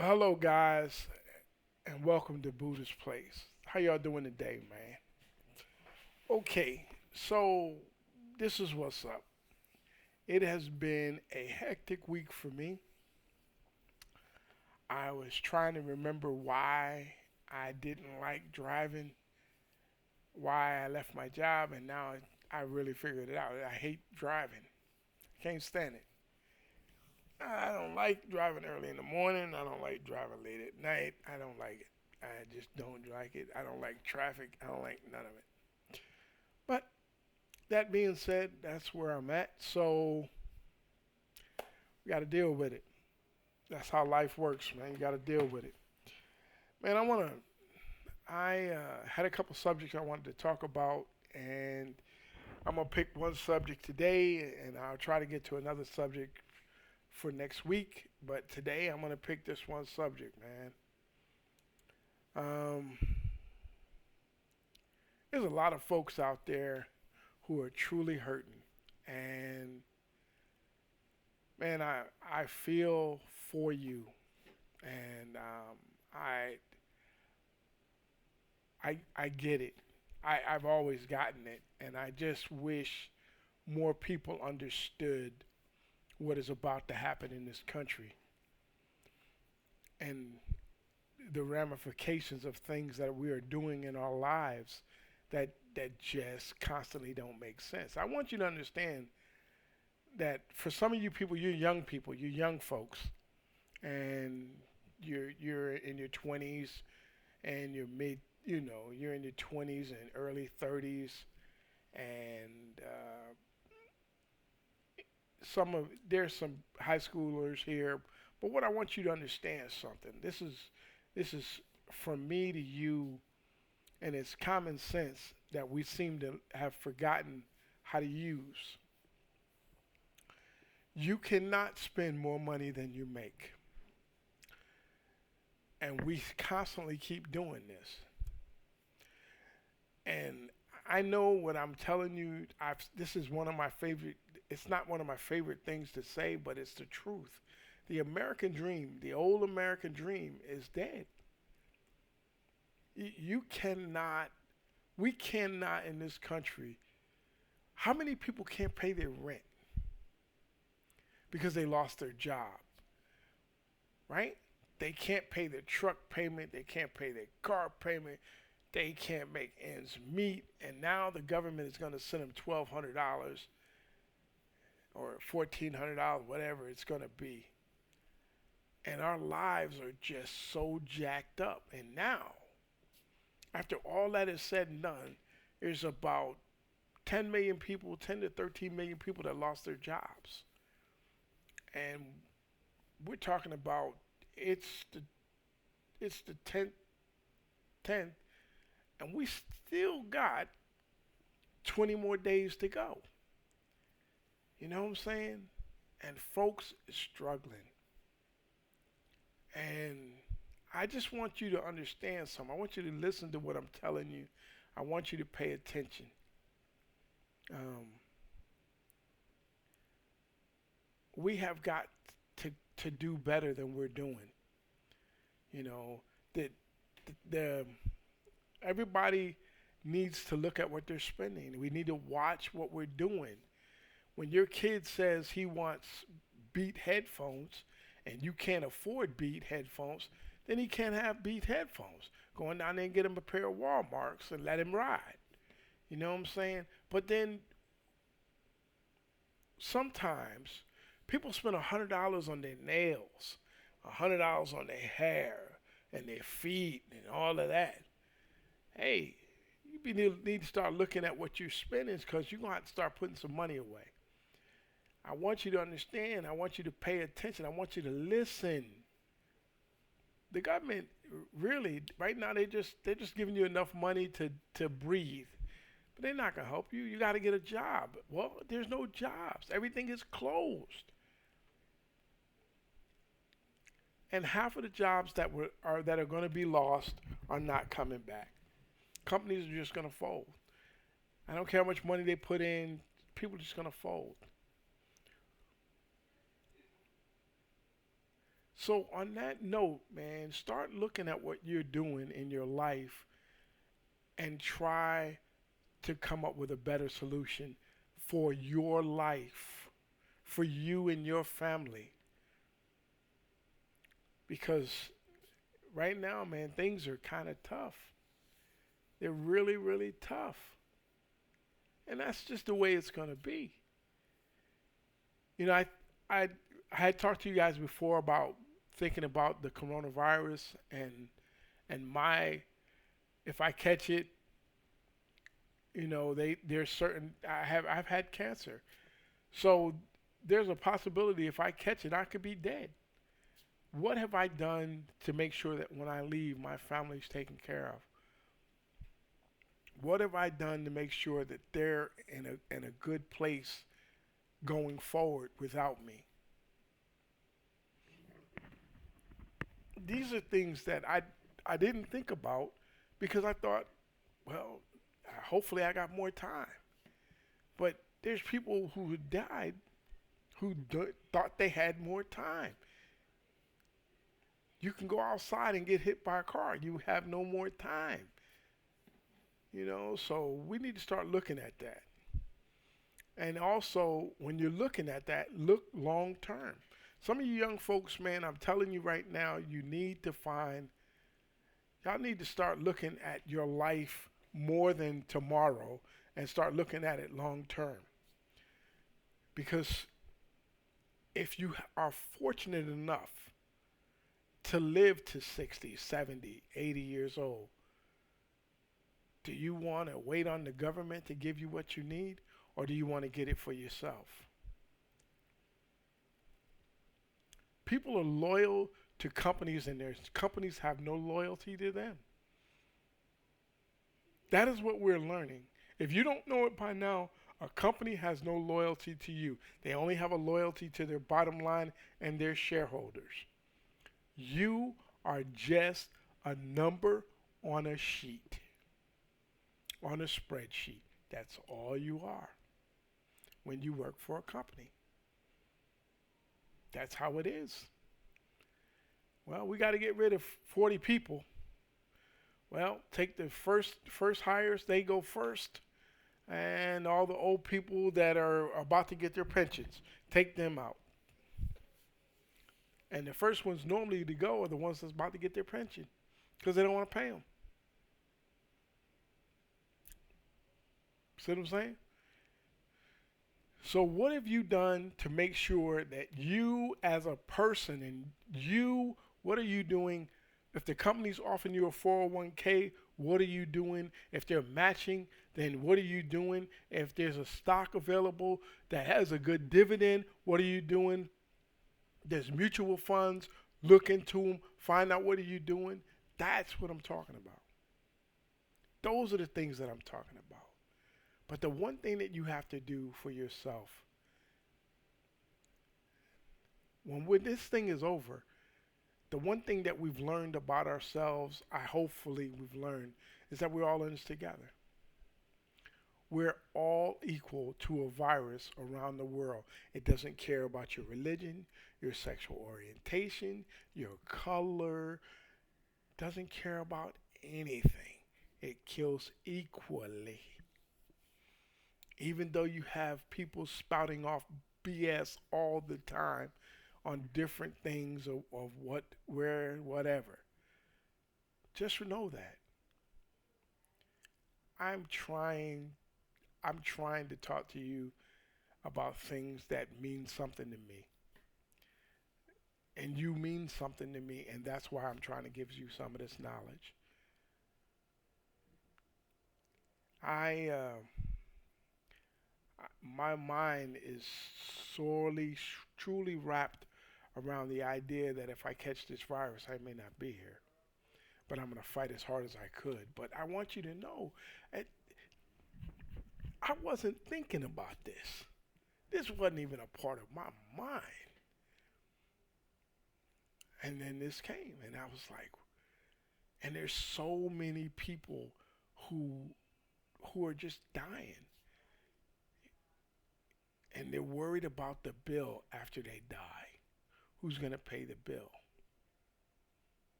Well, hello guys, and welcome to Buddha's Place. How y'all doing today, man? Okay, so this is what's up. It has been a hectic week for me. I was trying to remember why I didn't like driving, why I left my job, and now I really figured it out. I hate driving. Can't stand it. I don't like driving early in the morning. I don't like driving late at night. I don't like it. I just don't like it. I don't like traffic. I don't like none of it. But that being said, that's where I'm at. So we got to deal with it. That's how life works, man. You got to deal with it. Man, I had a couple subjects I wanted to talk about, and I'm gonna pick one subject today, and I'll try to get to another subject for next week. But today, I'm gonna pick this one subject, man. Um, there's a lot of folks out there who are truly hurting, and man, I feel for you, and I I get it. I've always gotten it, and I just wish more people understood what is about to happen in this country and the ramifications of things that we are doing in our lives that just constantly don't make sense. I want you to understand that for some of you people, you're young folks, and you're in your 20s and you're you're in your 20s and early 30s, and there's some high schoolers here, but what I want you to understand something. This is from me to you, and it's common sense that we seem to have forgotten how to use. You cannot spend more money than you make, and we constantly keep doing this. And I know what I'm telling you. This is one of my favorite. It's not one of my favorite things to say, but it's the truth. The American dream, the old American dream, is dead. You cannot. We cannot in this country. How many people can't pay their rent because they lost their job? Right? They can't pay their truck payment. They can't pay their car payment. They can't make ends meet, and now the government is going to send them $1,200 or $1,400, whatever it's going to be. And our lives are just so jacked up. And now, after all that is said and done, there's about 10 million people, 10 to 13 million people that lost their jobs. And we're talking about it's the it's the 10th, and we still got 20 more days to go. You know what I'm saying? And folks is struggling. And I just want you to understand something. I want you to listen to what I'm telling you. I want you to pay attention. Um, we have got to do better than we're doing. You know, the, the everybody needs to look at what they're spending. We need to watch what we're doing. When your kid says he wants Beat headphones and you can't afford Beat headphones, then he can't have Beat headphones. Go on down there and get him a pair of Walmarts and let him ride. You know what I'm saying? But then sometimes people spend $100 on their nails, $100 on their hair and their feet and all of that. Hey, need to start looking at what you're spending, because you're going to have to start putting some money away. I want you to understand. I want you to pay attention. I want you to listen. The government really right now they're just giving you enough money to breathe. But they're not going to help you. You got to get a job. Well, there's no jobs. Everything is closed. And half of the jobs that are going to be lost are not coming back. Companies are just going to fold. I don't care how much money they put in, people are just going to fold. So on that note, man, start looking at what you're doing in your life and try to come up with a better solution for your life, for you and your family. Because right now, man, things are kind of tough. They're really, really tough. And that's just the way it's going to be. You know, I, I had talked to you guys before about thinking about the coronavirus and my if I catch it, there's certain I've had cancer. So there's a possibility if I catch it I could be dead. What have I done to make sure that when I leave my family's taken care of? What have I done to make sure that they're in a good place going forward without me? These are things that I didn't think about because I thought, well, hopefully I got more time. But there's people who died who thought they had more time. You can go outside and get hit by a car. You have no more time. So we need to start looking at that. And also, when you're looking at that, look long term. Some of you young folks, man, I'm telling you right now, y'all need to start looking at your life more than tomorrow and start looking at it long term. Because if you are fortunate enough to live to 60, 70, 80 years old, do you want to wait on the government to give you what you need, or do you want to get it for yourself? People are loyal to companies, and their companies have no loyalty to them. That is what we're learning. If you don't know it by now, a company has no loyalty to you. They only have a loyalty to their bottom line and their shareholders. You are just a number on a sheet, on a spreadsheet. That's all you are when you work for a company. That's how it is. Well, we got to get rid of 40 people. Well, take the first hires, they go first. And all the old people that are about to get their pensions, take them out. And the first ones normally to go are the ones that's about to get their pension because they don't want to pay them. See what I'm saying? So what have you done to make sure that you as a person what are you doing? If the company's offering you a 401k, what are you doing? If they're matching, then what are you doing? If there's a stock available that has a good dividend, what are you doing? There's mutual funds. Look into them. Find out what are you doing. That's what I'm talking about. Those are the things that I'm talking about. But the one thing that you have to do for yourself, when this thing is over, the one thing that we've learned about ourselves, hopefully we've learned, is that we're all in this together. We're all equal to a virus around the world. It doesn't care about your religion, your sexual orientation, your color. It doesn't care about anything. It kills equally. Even though you have people spouting off BS all the time on different things of what, where, whatever. Just know that. I'm trying to talk to you about things that mean something to me. And you mean something to me, and that's why I'm trying to give you some of this knowledge. My mind is truly wrapped around the idea that if I catch this virus, I may not be here. But I'm going to fight as hard as I could. But I want you to know, I wasn't thinking about this. This wasn't even a part of my mind. And then this came, and I was like, and there's so many people who are just dying. And they're worried about the bill after they die. Who's going to pay the bill?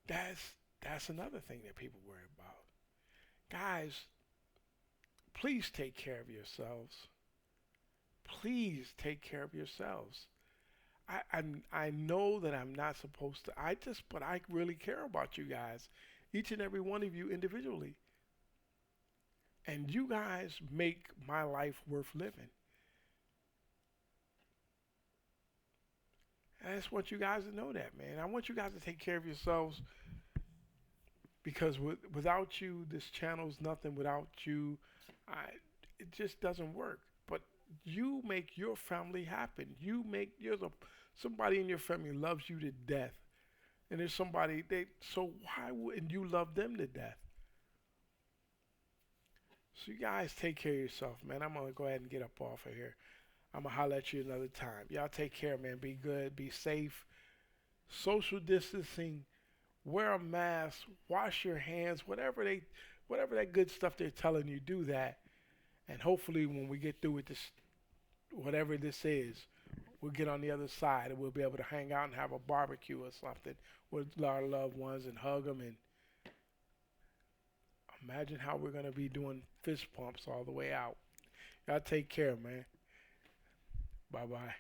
That's another thing that people worry about. Guys, please take care of yourselves. Please take care of yourselves. I know that I'm not supposed to. But I really care about you guys, each and every one of you individually. And you guys make my life worth living. And I just want you guys to know that, man. I want you guys to take care of yourselves because without you, this channel's nothing. Without you, I, it just doesn't work. But you make your family happen. Somebody in your family loves you to death, and there's somebody they. So why wouldn't you love them to death? So you guys take care of yourself, man. I'm gonna go ahead and get up off of here. I'm gonna holler at you another time. Y'all take care, man. Be good. Be safe. Social distancing. Wear a mask. Wash your hands. Whatever that good stuff they're telling you, do that. And hopefully, when we get through with this, whatever this is, we'll get on the other side and we'll be able to hang out and have a barbecue or something with our loved ones and hug them and imagine how we're gonna be doing fist pumps all the way out. Y'all take care, man. Bye bye.